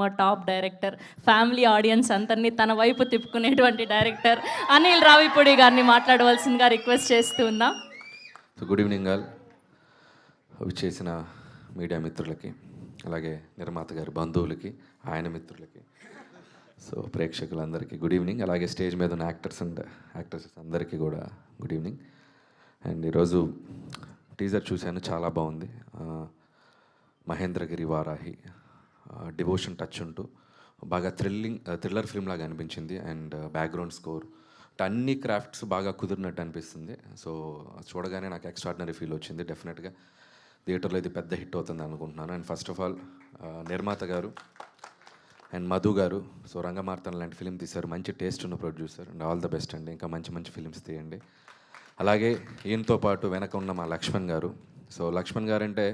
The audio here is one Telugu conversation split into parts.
మా టాప్ డైరెక్టర్, ఫ్యామిలీ ఆడియన్స్ అందరినీ తన వైపు తిప్పుకునేటువంటి డైరెక్టర్ అనిల్ రావిపూడి గారిని మాట్లాడవలసిందిగా రిక్వెస్ట్ చేస్తూ ఉన్నాం. So good evening all. చేసిన మీడియా మిత్రులకి, అలాగే నిర్మాత గారి బంధువులకి, ఆయన మిత్రులకి, సో ప్రేక్షకులందరికీ గుడ్ ఈవినింగ్. అలాగే స్టేజ్ మీద ఉన్న యాక్టర్స్ అండ్ యాక్ట్రెసెస్ అందరికీ కూడా గుడ్ ఈవినింగ్. అండ్ ఈరోజు టీజర్ చూశాను, చాలా బాగుంది. మహేంద్రగిరి వారాహి డివోషన్ టచ్ ఉంటూ బాగా థ్రిల్లర్ ఫిల్మ్ లాగా అనిపించింది. అండ్ బ్యాక్గ్రౌండ్ స్కోర్ అన్ని క్రాఫ్ట్స్ బాగా కుదిరినట్టు అనిపిస్తుంది. సో చూడగానే నాకు ఎక్స్ట్రాడినరీ ఫీల్ వచ్చింది. డెఫినెట్గా థియేటర్లో ఇది పెద్ద హిట్ అవుతుంది అనుకుంటున్నాను. అండ్ ఫస్ట్ ఆఫ్ ఆల్ నిర్మాత గారు అండ్ మధు గారు, సో రంగమార్తన లాంటి ఫిలిం తీశారు, మంచి టేస్ట్ ఉన్న producer. And all the best అండి, ఇంకా మంచి మంచి ఫిలిమ్స్ తీయండి. అలాగే ఈయనతో పాటు వెనక ఉన్న మా లక్ష్మణ్ గారు. సో లక్ష్మణ్ గారు అంటే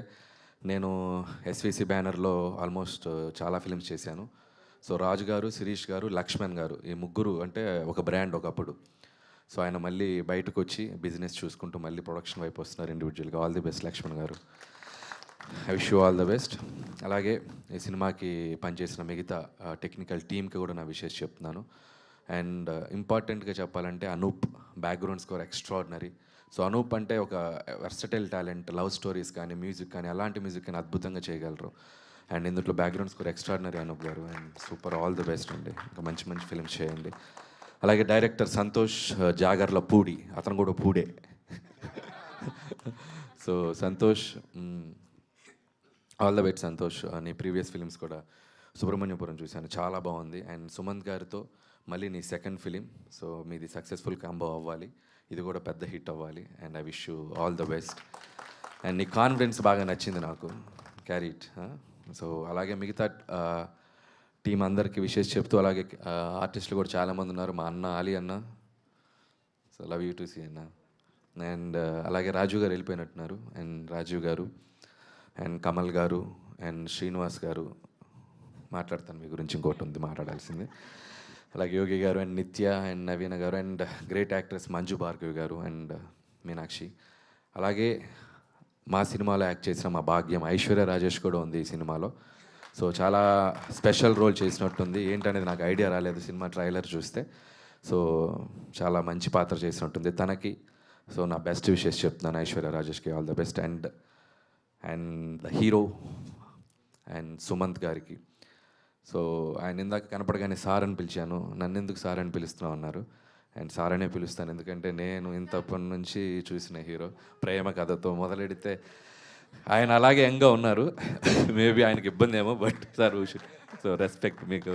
నేను ఎస్విసి బ్యానర్లో ఆల్మోస్ట్ చాలా ఫిలిమ్స్ చేశాను. సో రాజు గారు, శిరీష్ గారు, లక్ష్మణ్ గారు, ఈ ముగ్గురు అంటే ఒక బ్రాండ్ ఒకప్పుడు. సో ఆయన మళ్ళీ బయటకు వచ్చి బిజినెస్ చూసుకుంటూ మళ్ళీ ప్రొడక్షన్ వైపు వస్తున్నారు ఇండివిజువల్గా. ఆల్ ది బెస్ట్ లక్ష్మణ్ గారు, I wish you all the best. అలాగే ఈ సినిమాకి పనిచేసిన మిగతా టెక్నికల్ టీమ్కి కూడా నా విషెస్ చెప్తున్నాను. అండ్ ఇంపార్టెంట్గా చెప్పాలంటే Anup background score extraordinary. So Anup అంటే ఒక వెర్సటైల్ టాలెంట్, లవ్ స్టోరీస్ కానీ మ్యూజిక్ కానీ అలాంటి మ్యూజిక్ కానీ అద్భుతంగా చేయగలరు. అండ్ ఇందులో బ్యాక్గ్రౌండ్ స్కోర్ ఎక్స్ట్రాడినరీ అనూప్ గారు. And super, all the best అండి, ఇంకా మంచి మంచి ఫిల్మ్స్ చేయండి. అలాగే డైరెక్టర్ సంతోష్ జాగర్ల పూడి, అతను కూడా పూడే. So Santosh, all the best Santosh. నీ ప్రీవియస్ ఫిలిమ్స్ కూడా సుబ్రహ్మణ్యపురం చూశాను, చాలా బాగుంది. అండ్ సుమంత్ గారితో మళ్ళీ నీ సెకండ్ ఫిలిం, సో మీది సక్సెస్ఫుల్ కాంబో అవ్వాలి, ఇది కూడా పెద్ద హిట్ అవ్వాలి. And I wish you all the best. And నీ కాన్ఫిడెన్స్ బాగా నచ్చింది నాకు, క్యారీ ఇట్. సో అలాగే మిగతా టీం అందరికీ విషెస్ చెప్తూ, అలాగే ఆర్టిస్టులు కూడా చాలామంది ఉన్నారు. మా అన్న అలీ అన్న, so love you to see అన్న. అండ్ అలాగే రాజు గారు వెళ్ళిపోయినట్టున్నారు. అండ్ రాజీవ్ గారు అండ్ కమల్ గారు అండ్ శ్రీనివాస్ గారు, మాట్లాడతాను మీ గురించి, ఇంకోటి ఉంది మాట్లాడాల్సింది. అలాగే యోగి గారు అండ్ నిత్య అండ్ నవీన గారు and great actress Manju Bhargavi గారు అండ్ మీనాక్షి. అలాగే మా సినిమాలో యాక్ట్ చేసిన మా భాగ్యం ఐశ్వర్య రాజేష్ కూడా ఉంది ఈ సినిమాలో. సో చాలా స్పెషల్ రోల్ చేసినట్టుంది, ఏంటనేది నాకు ఐడియా రాలేదు సినిమా ట్రైలర్ చూస్తే. సో చాలా మంచి పాత్ర చేసినట్టుంది తనకి. సో నా బెస్ట్ విషెస్ చెప్తున్నాను ఐశ్వర్య రాజేష్కి, all the best. And the hero and Sumanth గారికి, సో ఆయన ఇందాక కనపడగానే సార్ అని పిలిచాను, నన్ను ఎందుకు సార్ అని పిలుస్తున్నావు అన్నారు. అండ్ సార్ అనే పిలుస్తాను, ఎందుకంటే నేను ఇంతప్పటి నుంచి చూసిన హీరో. ప్రేమ కథతో మొదలెడితే ఆయన అలాగే యంగ్గా ఉన్నారు, మేబీ ఆయనకి ఇబ్బంది ఏమో, బట్ సార్ సో రెస్పెక్ట్ మీకు.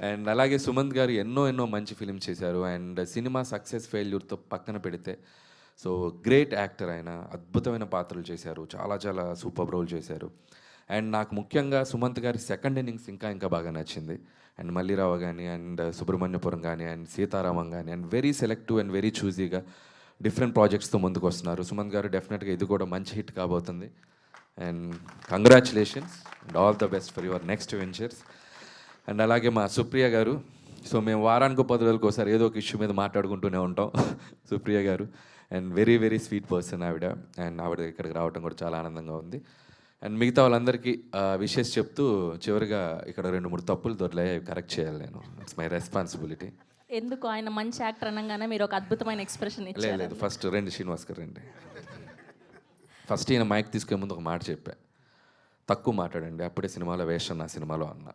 అండ్ అలాగే సుమంత్ గారు ఎన్నో ఎన్నో మంచి ఫిలిం చేశారు. అండ్ సినిమా సక్సెస్ ఫెయిల్యూర్తో పక్కన పెడితే సో గ్రేట్ యాక్టర్ ఆయన, అద్భుతమైన పాత్రలు చేశారు, చాలా చాలా సూపర్ రోల్ చేశారు. అండ్ నాకు ముఖ్యంగా సుమంత్ గారి సెకండ్ ఇన్నింగ్స్ ఇంకా బాగా నచ్చింది. అండ్ మల్లిరావు కానీ అండ్ సుబ్రహ్మణ్యపురం కానీ అండ్ సీతారామం కానీ and very selective and very చూజీగా డిఫరెంట్ ప్రాజెక్ట్స్తో ముందుకు వస్తున్నారు సుమంత్ గారు. డెఫినెట్గా ఇది కూడా మంచి హిట్ కాబోతుంది. And congratulations and all the best for your next ventures. And అలాగే మా సుప్రియ గారు, సో మేము వారానికి 10 రోజులకు ఒకసారి ఏదో ఒక ఇష్యూ మీద మాట్లాడుకుంటూనే ఉంటాం. సుప్రియ గారు and very very sweet person ఆవిడ. అండ్ ఆవిడ ఇక్కడికి రావడం కూడా చాలా ఆనందంగా ఉంది. అండ్ మిగతా వాళ్ళందరికీ విషెస్ చెప్తూ, చివరిగా ఇక్కడ 2-3 తప్పులు దొరలాయి, అవి కరెక్ట్ చేయాలి నేను. It's my responsibility. ఎందుకు ఆయన మంచి యాక్టర్ అనగానే మీరు ఒక అద్భుతమైన ఎక్స్ప్రెషన్ ఇచ్చారు. లేదు, ఫస్ట్ రండి శ్రీనివాస్ గారు రండి. ఫస్ట్ ఈయన మైక్ తీసుకునే ముందు ఒక మాట చెప్పా, తక్కువ మాట్లాడండి, అప్పుడే సినిమాలో వేషం నా సినిమాలో అన్న.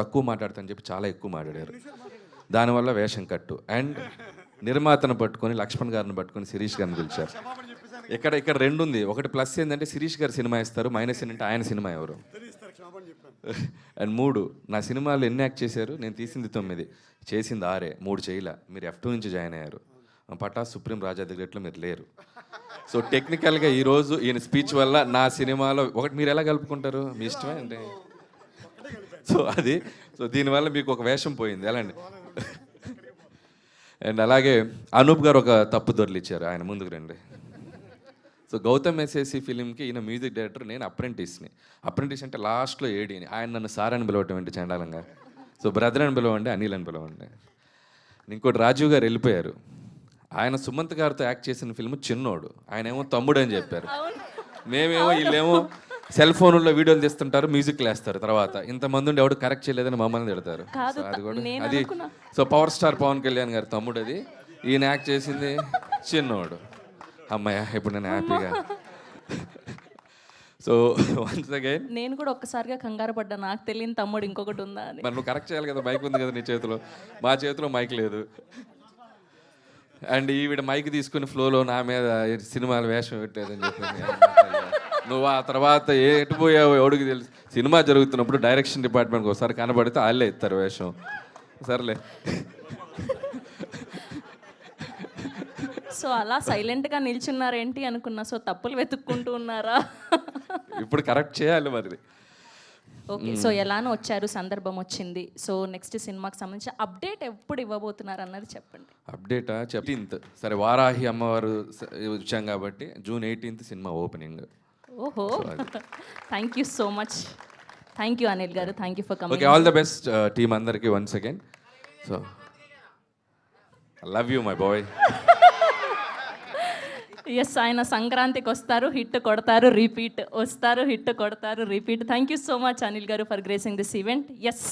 తక్కువ మాట్లాడతానని చెప్పి చాలా ఎక్కువ మాట్లాడారు, దానివల్ల వేషం కట్టు. అండ్ నిర్మాతను పట్టుకొని లక్ష్మణ్ గారిని పట్టుకొని శిరీష్ గారిని పిలిచారు. ఇక్కడ 2 ఉంది. ఒకటి ప్లస్ ఏంటంటే శిరీష్ గారు సినిమా ఇస్తారు, మైనస్ ఏంటంటే ఆయన సినిమా ఎవరు. అండ్ 3, నా సినిమాలు ఎన్ని యాక్ట్ చేశారు, నేను తీసింది 9, చేసింది 6, 3 చేయలే. మీరు F2 నుంచి జాయిన్ అయ్యారు, పటాస్ సుప్రీం రాజా దగ్గరట్లో మీరు లేరు. సో టెక్నికల్గా ఈరోజు ఈయన స్పీచ్ వల్ల నా సినిమాలో ఒకటి మీరు ఎలా కలుపుకుంటారు, మీ ఇష్టమే అంటే. సో అది, సో దీనివల్ల మీకు ఒక వేషం పోయింది ఎలా అండి. అండ్ అలాగే అనూప్ గారు ఒక తప్పు దొరికిచ్చారు, ఆయన ముందుకు రండి. సో గౌతమ్ ఎస్ఎస్సి ఫిలింకి ఈయన మ్యూజిక్ డైరెక్టర్, నేను అప్రెంటిస్ని. అప్రెంటిస్ అంటే లాస్ట్లో ఏడీని, ఆయన నన్ను సార్ అని పిలవటం ఏంటి చండాలంగా. సో బ్రదర్ అని పిలవండి, అనిల్ అని పిలవండి. ఇంకోటి రాజీవ్ గారు వెళ్ళిపోయారు, ఆయన సుమంత్ గారితో యాక్ట్ చేసిన ఫిల్మ్ చిన్నోడు, ఆయన ఏమో తమ్ముడు అని చెప్పారు. మేమేమో వీళ్ళేమో సెల్ ఫోన్లో వీడియోలు తీస్తుంటారు, మ్యూజిక్ వేస్తారు. తర్వాత ఇంతమంది ఉండి ఎవడు కరెక్ట్ చేయలేదని మమ్మల్ని తిడతారు. కాదు, సో అది కూడా నేను అది అనుకున్నా. So power star Pawan Kalyan గారి తమ్ముడు అది. ఈయన యాక్ట్ చేసింది చిన్నోడు. అమ్మాయ ఇప్పుడు నేను హ్యాపీగా. సో వన్స్ అగైన్ నేను కూడా ఒక్కసారిగా కంగారు పడ్డా, నాకు తెలియని తమ్ముడు ఇంకొకటి ఉందా అని. మరి నువ్వు కరెక్ట్ చేయాలి కదా, మైక్ ఉంది కదా నీ చేతిలో. మా చేతిలో మైక్ లేదు. అండ్ ఈవిడ మైక్ తీసుకుని ఫ్లోలో నా మీద సినిమాలు వేషం పెట్టలేదని చెప్పింది. నువ్వు ఆ తర్వాత ఎటు పోయావు ఎవడికి తెలుసు. సినిమా జరుగుతున్నప్పుడు డైరెక్షన్ డిపార్ట్మెంట్కి ఒకసారి కనబడితే వాళ్ళే ఇస్తారు వేషం. సర్లే. సో అలా సైలెంట్గా నిల్చున్నారేంటి అనుకున్నా. సో తప్పులు వెతుక్కుంటూ ఉన్నారా? ఇప్పుడు కరెక్ట్ చేయాలి మరి. ఓకే, సో ఎలానో వచ్చారు, సందర్భం వచ్చింది. సో నెక్స్ట్ సినిమాకి సంబంధించి అప్డేట్ ఎప్పుడు ఇవ్వబోతున్నారు అన్నది చెప్పండి. అప్డేటా 18th. సరే, వారాహి అమ్మవారు వచ్చాం కాబట్టి June 18th సినిమా ఓపెనింగ్. ఓహో, thank you so much. Thank you Anil గారు, thank you for okay, coming. All the best team అందరికీ once again. So love you my boy. Yes, ఆయన సంక్రాంతికి వస్తారు, హిట్ కొడతారు, రిపీట్ వస్తారు, హిట్ కొడతారు, repeat. Thank you so much Anil గారు for gracing this event. Yes.